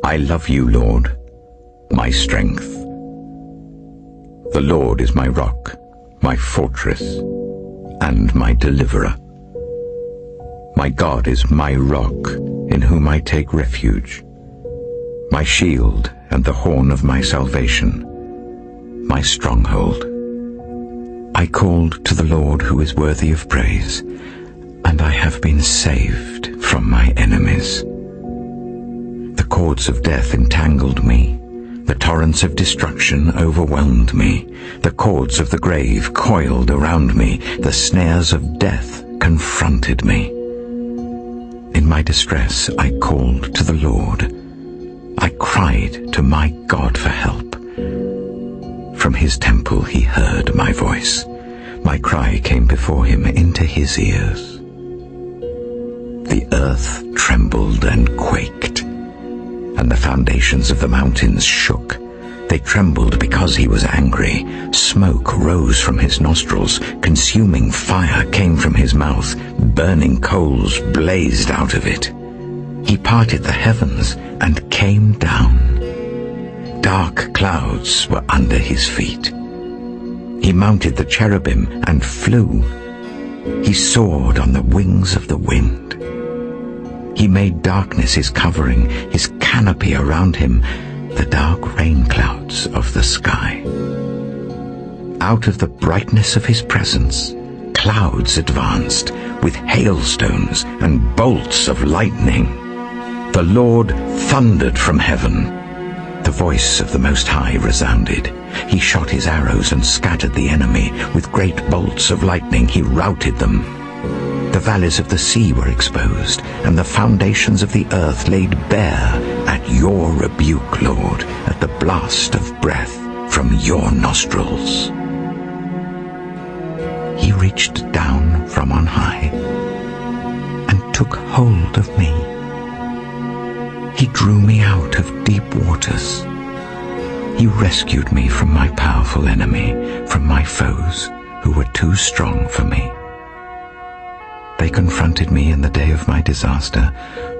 I love you, Lord, my strength. The Lord is my rock, my fortress, and my deliverer. My God is my rock, in whom I take refuge, my shield and the horn of my salvation, my stronghold. I called to the Lord who is worthy of praise, and I have been saved from my enemies. The cords of death entangled me. The torrents of destruction overwhelmed me. The cords of the grave coiled around me. The snares of death confronted me. In my distress I called to the Lord. I cried to my God for help. From his temple he heard my voice. My cry came before him into his ears. The earth trembled and quaked, and the foundations of the mountains shook. They trembled because he was angry. Smoke rose from his nostrils. Consuming fire came from his mouth. Burning coals blazed out of it. He parted the heavens and came down. Dark clouds were under his feet. He mounted the cherubim and flew. He soared on the wings of the wind. He made darkness his covering, his canopy around him, the dark rain clouds of the sky. Out of the brightness of his presence, clouds advanced with hailstones and bolts of lightning. The Lord thundered from heaven. The voice of the Most High resounded. He shot his arrows and scattered the enemy. With great bolts of lightning he routed them. The valleys of the sea were exposed, and the foundations of the earth laid bare at your rebuke, Lord, at the blast of breath from your nostrils. He reached down from on high and took hold of me. He drew me out of deep waters. He rescued me from my powerful enemy, from my foes who were too strong for me. They confronted me in the day of my disaster,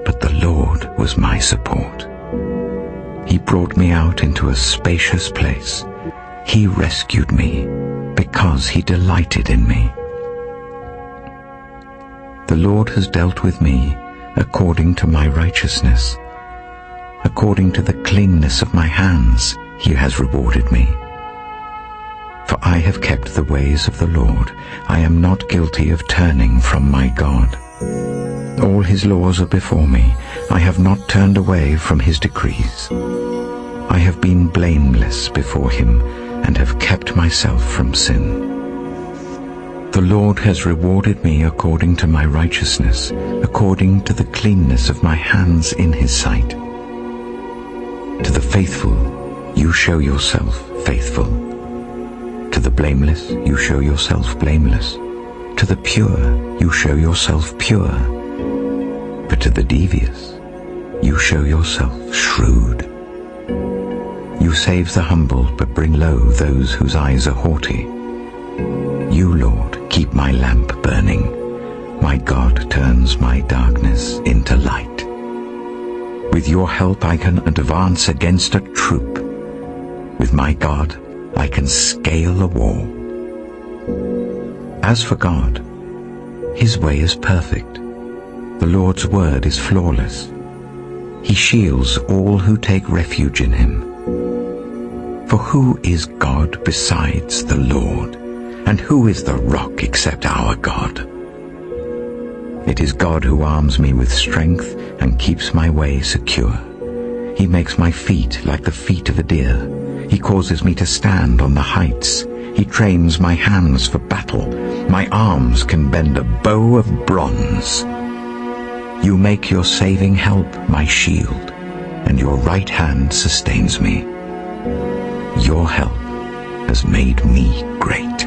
but the Lord was my support. He brought me out into a spacious place. He rescued me because he delighted in me. The Lord has dealt with me according to my righteousness. According to the cleanness of my hands, he has rewarded me. For I have kept the ways of the Lord. I am not guilty of turning from my God. All his laws are before me. I have not turned away from his decrees. I have been blameless before him and have kept myself from sin. The Lord has rewarded me according to my righteousness, according to the cleanness of my hands in his sight. To the faithful, you show yourself faithful. To the blameless, you show yourself blameless. To the pure, you show yourself pure. But to the devious, you show yourself shrewd. You save the humble, but bring low those whose eyes are haughty. You, Lord, keep my lamp burning. My God turns my darkness into light. With your help I can advance against a troop. With my God I can scale a wall. As for God, his way is perfect. The Lord's word is flawless. He shields all who take refuge in him. For who is God besides the Lord? And who is the rock except our God? It is God who arms me with strength and keeps my way secure. He makes my feet like the feet of a deer. He causes me to stand on the heights. He trains my hands for battle. My arms can bend a bow of bronze. You make your saving help my shield, and your right hand sustains me. Your help has made me great.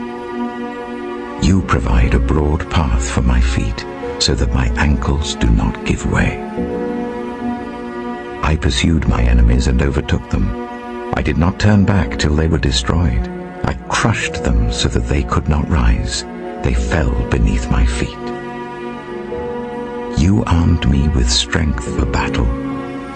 You provide a broad path for my feet, so that my ankles do not give way. I pursued my enemies and overtook them. I did not turn back till they were destroyed. I crushed them so that they could not rise. They fell beneath my feet. You armed me with strength for battle.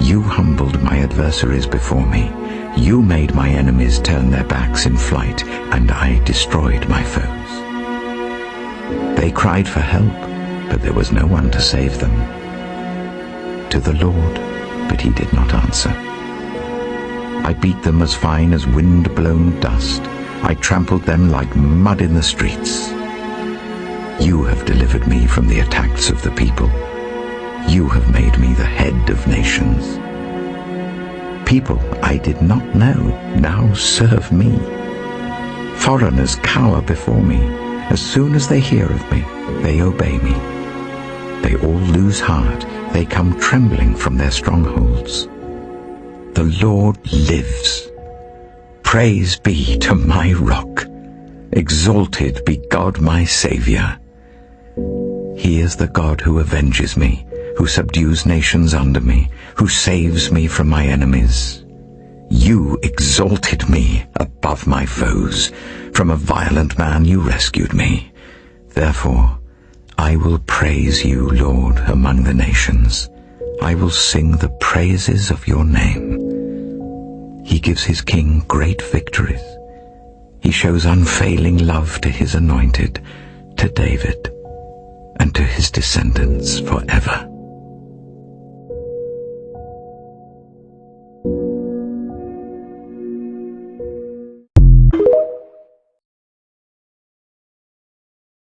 You humbled my adversaries before me. You made my enemies turn their backs in flight, and I destroyed my foes. They cried for help, but there was no one to save them. To the Lord, but he did not answer. I beat them as fine as wind-blown dust. I trampled them like mud in the streets. You have delivered me from the attacks of the people. You have made me the head of nations. People I did not know now serve me. Foreigners cower before me. As soon as they hear of me, they obey me. They all lose heart. They come trembling from their strongholds. The Lord lives. Praise be to my rock. Exalted be God my Saviour. He is the God who avenges me, who subdues nations under me, who saves me from my enemies. You exalted me above my foes. From a violent man you rescued me. Therefore, I will praise you, Lord, among the nations. I will sing the praises of your name. He gives his king great victories. He shows unfailing love to his anointed, to David, and to his descendants forever.